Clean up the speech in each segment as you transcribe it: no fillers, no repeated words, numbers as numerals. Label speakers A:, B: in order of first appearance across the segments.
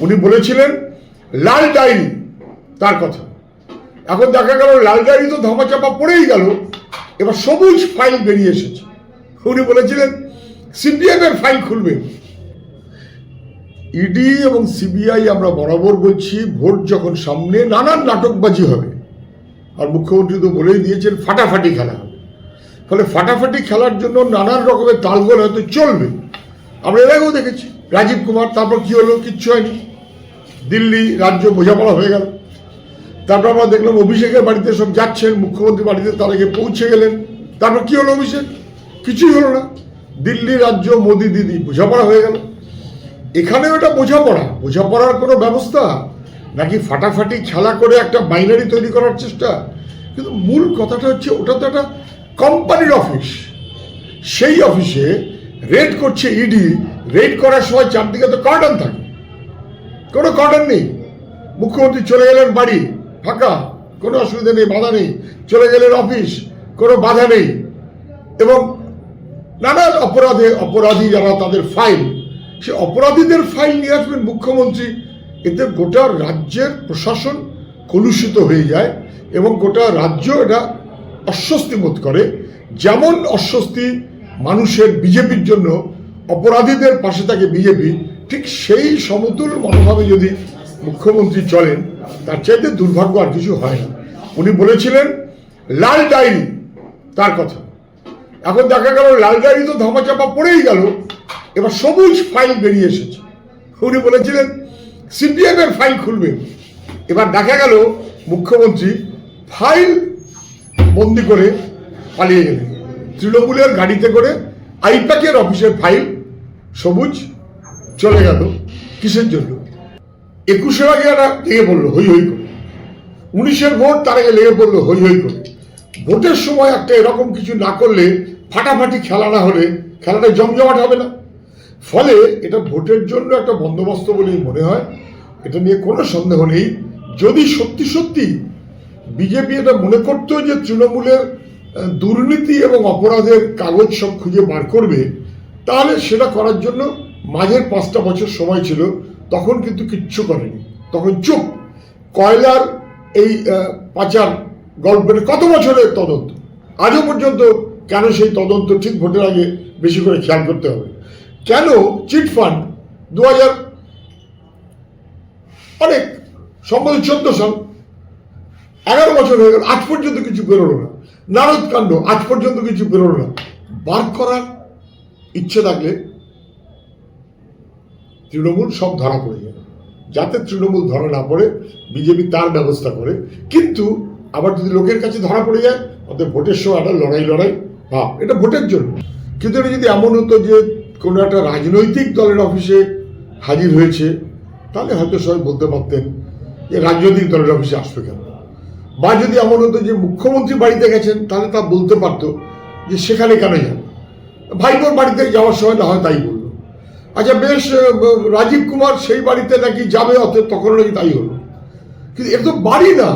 A: উনি বলেছিলেন লাল ডায়েরি তার কথা। এখন দেখা গেল লাল ডায়েরি তো ধামাচাপা পড়েই গেল, এবার সবুজ ফাইল বেরিয়ে এসেছে। উনি বলেছিলেন সিপিএম এর ফাইল খুলবেন। ইডি এবং সিবিআই আমরা বরাবর বলছি ভোট যখন সামনে নানান নাটকবাজি হবে, আর মুখ্যমন্ত্রী তো বলেই দিয়েছেন ফাটাফাটি খেলা হবে। ফলে ফাটাফাটি খেলার জন্য নানান রকমের তালগোল হয়তো চলবে। আমরা এর আগেও দেখেছি রাজীব কুমার, তারপর কি হলো, কিচ্ছু হয়নি, দিল্লি রাজ্য বোঝাপড়া হয়ে গেল। তারপর আমরা দেখলাম অভিষেকের বাড়িতে সব যাচ্ছেন, মুখ্যমন্ত্রী বাড়িতে তার আগে পৌঁছে গেলেন, তারপর কি হলো, অভিষেক কিছুই হলো না, দিল্লি রাজ্য মোদি দিদি বোঝাপড়া হয়ে গেল। এখানেও এটা বোঝাপড়ার কোনো ব্যবস্থা নাকি ফাটাফাটি খেলা করে একটা বাইনারি তৈরি করার চেষ্টা? কিন্তু মূল কথাটা হচ্ছে ওটা তো একটা কোম্পানির অফিস, সেই অফিসে রেড করছে ইডি। রেড করার সময় চারদিকে তো কর্ডন থাকে, কোনো কর্ডন নেই। মুখ্যমন্ত্রী চলে গেলেন বাড়ি, ফাঁকা, কোনো অসুবিধা নেই, বাধা নেই। চলে গেলেন অফিস, কোনো বাধা নেই। এবং নানান অপরাধী যারা তাদের ফাইল, সে অপরাধীদের ফাইল নিয়ে আসবেন মুখ্যমন্ত্রী। এতে গোটা রাজ্যের প্রশাসন কলুষিত হয়ে যায় এবং গোটা রাজ্য এটা অস্বস্তি বোধ করে। যেমন অস্বস্তি মানুষের বিজেপির জন্য, অপরাধীদের পাশে থাকে বিজেপি, ঠিক সেই সমতুল মনোভাবে যদি মুখ্যমন্ত্রী চলেন, তার চাইতে দুর্ভাগ্য আর কিছু হয় না। উনি বলেছিলেন লাল ডায়েরি তার কথা। এখন দেখা গেল লাল ডায়েরি তো ধামাচাপা পড়েই গেল, এবার সবুজ ফাইল বেরিয়ে এসেছে। উনি বলেছিলেন সিপিএম এর ফাইল খুলবেন। এবার দেখা গেল মুখ্যমন্ত্রী ফাইল বন্দি করে পালিয়ে গেলেন, তৃণমূলের গাড়িতে করে আইপ্যাকের অফিসের ফাইল সবুজ চলে গেল। কিসের জন্য? 21-এর আগে একটা লেগে পড়লো হই হই করে, 19-এর ভোট তার আগে লেগে পড়লো হই হই করে। ভোটের সময় একটা এরকম কিছু না করলে, ফাটাফাটি খেলা না হলে খেলাটা জমজমাট হবে না। ফলে এটা ভোটের জন্য একটা বন্দোবস্ত বলেই মনে হয়, এটা নিয়ে কোনো সন্দেহ নেই। যদি সত্যি সত্যি বিজেপি এটা মনে করতো যে তৃণমূলের দুর্নীতি এবং অপরাধের কাগজ সব খুঁজে বার করবে, তাহলে সেটা করার জন্য মাঝের 5টা বছর সময় ছিল। তখন কিন্তু কিচ্ছু করেনি, তখন চুপ। কয়লার এই পাচার গল্পের কত বছরের তদন্ত, আজও পর্যন্ত কেন সেই তদন্ত ঠিক ভোটের আগে বেশি করে খেয়াল করতে হবে? কেন চিটফান্ড 2000 অনেক সম্ভবত 14 সাল, 11 বছর হয়ে গেল, আজ পর্যন্ত কিছু বেরোলো না। নারদ কাণ্ড আজ পর্যন্ত কিছু বেরোলো না। বার করার ইচ্ছে থাকলে তৃণমূল সব ধরা পড়ে যাবে। যাতে তৃণমূল ধরা না পড়ে বিজেপি তার ব্যবস্থা করে। কিন্তু আবার যদি লোকের কাছে ধরা পড়ে যায়, অর্থাৎ ভোটের সময় একটা লড়াই ভাব, এটা ভোটের জন্য। কিন্তু এটা যদি এমন হতো যে কোনো একটা রাজনৈতিক দলের অফিসে হাজির হয়েছে, তাহলে হয়তো সবাই বলতে পারতেন যে রাজনৈতিক দলের অফিসে আসবে কেন। বা যদি এমন হতো যে মুখ্যমন্ত্রী বাড়িতে গেছেন, তাহলে তা বলতে পারতো যে সেখানে কেন যাবে। ভাইপোর বাড়িতে যাওয়ার সময় না হয় তাই বললো। আচ্ছা বেশ, রাজীব কুমার সেই বাড়িতে নাকি যাবে, অতএব তখন নাকি তাই হলো। কিন্তু এ তো বাড়ি না,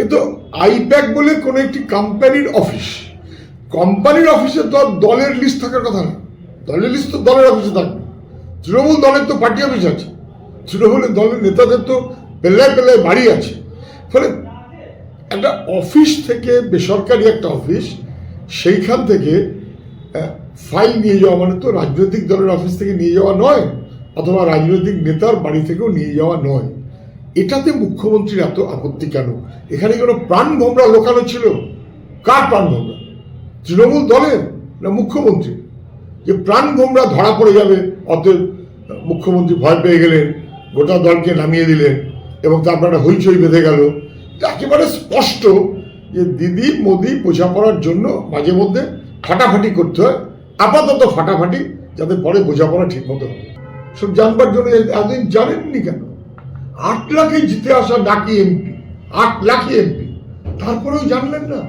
A: এ তো আইপ্যাক বলে কোনো একটি কোম্পানির অফিস। কোম্পানির অফিসে তো দলের লিস্ট থাকার কথা না, দলের লিস্ট তো দলের অফিসে থাকবে। তৃণমূল দলের তো পার্টি অফিস আছে, তৃণমূলের দলের নেতাদের তো পেল্লায় পেল্লায় বাড়ি আছে। ফলে একটা অফিস থেকে, বেসরকারি একটা অফিস, সেইখান থেকে ফাইল নিয়ে যাওয়া মানে তো রাজনৈতিক দলের অফিস থেকে নিয়ে যাওয়া নয়, অথবা রাজনৈতিক নেতার বাড়ি থেকেও নিয়ে যাওয়া নয়। এটাতে মুখ্যমন্ত্রীর এত আপত্তি কেন? এখানে কোনো প্রাণভোমরা লোকানো ছিল? কার প্রাণভোমরা? তৃণমূল দলের না মুখ্যমন্ত্রী? যে প্রাণভোমরা ধরা পড়ে যাবে, অতএব মুখ্যমন্ত্রী ভয় পেয়ে গেলেন, গোটা দলকে নামিয়ে দিলেন এবং তারপর একটা হইচই বেঁধে গেল। একেবারে স্পষ্ট যে দিদি মোদি বোঝাপড়ার জন্য মাঝে মধ্যে ফাটাফাটি করতে হয়। আপাতত ফাটাফাটি, যাতে পরে বোঝাপড়া ঠিক মতো হয়। সব জানবার জন্য এতদিন জানেননি কেন? 8 লাখে জিতে আসা ডাকি এমপি, 8 লাখই এমপি, তারপরেও জানলেন না।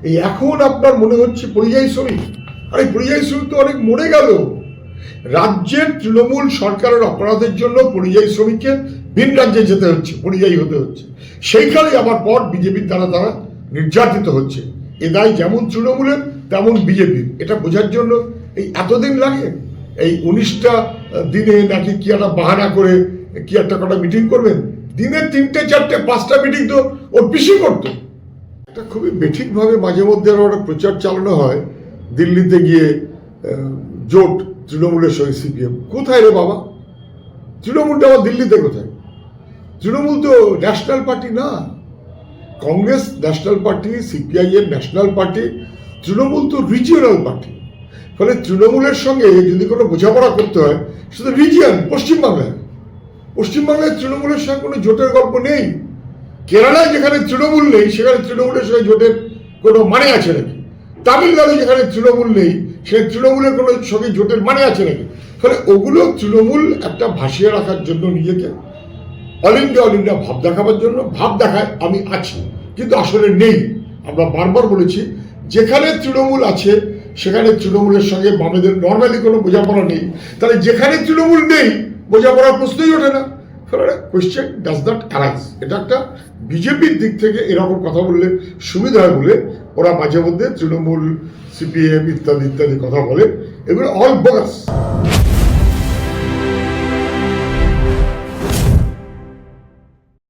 A: এই এখন আপনার মনে হচ্ছে পরিযায়ী শ্রমিক। আরে পরিযায়ী শ্রমিক তো অনেক মরে গেল। রাজ্যের তৃণমূল সরকারের অপরাধের জন্য পরিযায়ী শ্রমিককে ভিন রাজ্যে যেতে হচ্ছে, পরিযায়ী হতে হচ্ছে। সেইখানে আবার পর বিজেপির দ্বারা তারা নির্যাতিত হচ্ছে। এ দায় যেমন তৃণমূলের তেমন বিজেপির। এটা বোঝার জন্য এই এতদিন লাগে? এই 19টা দিনে নাকি কি একটা বাহানা করে কি একটা কটা মিটিং করবেন? দিনে 3টে 4টে 5টা মিটিং তো ওর পিসি করতো। এটা খুবই বেঠিকভাবে মাঝে মধ্যে আরো একটা প্রচার চালানো হয় দিল্লিতে গিয়ে জোট তৃণমূলের সঙ্গে সিপিএম। কোথায় রে বাবা? তৃণমূলটা আবার দিল্লিতে কোথায়? তৃণমূল তো ন্যাশনাল পার্টি না। Congress national party, CPIM national party, Trinamool তো রিজিওনাল পার্টি। ফলে তৃণমূলের সঙ্গে যদি কোনো বোঝাপড়া করতে হয় সেটা রিজিয়ন, পশ্চিমবাংলায়। পশ্চিমবাংলায় তৃণমূলের সঙ্গে কোনো জোটের গল্প নেই। কেরালায় যেখানে তৃণমূল নেই সেখানে তৃণমূলের সঙ্গে জোটের কোনো মানে আছে নাকি? তামিলনাড়ু যেখানে তৃণমূল নেই সেখানে তৃণমূলের কোনো সঙ্গে জোটের মানে আছে নাকি? ফলে ওগুলো তৃণমূল একটা ভাসিয়ে রাখার জন্য নিজেকে অল ইন্ডিয়া ভাব দেখাবার জন্য ভাব দেখায় আমি আছি, কিন্তু আসলে নেই। আমরা বারবার বলেছি যেখানে তৃণমূল আছে সেখানে তৃণমূলের সঙ্গে বামেদের নর্মালি কোনো বোঝাপড়া নেই। তাহলে যেখানে তৃণমূল নেই বোঝাপড়ার প্রশ্নই ওঠে না। ফলে কোয়েশ্চেন ডাজ নট অ্যারাইজ। এটা একটা বিজেপির দিক থেকে এরকম কথা বললে সুবিধা হয় বলে ওরা মাঝে মধ্যে তৃণমূল, সিপিএম ইত্যাদি ইত্যাদি কথা বলে। এগুলো অল বোগাস।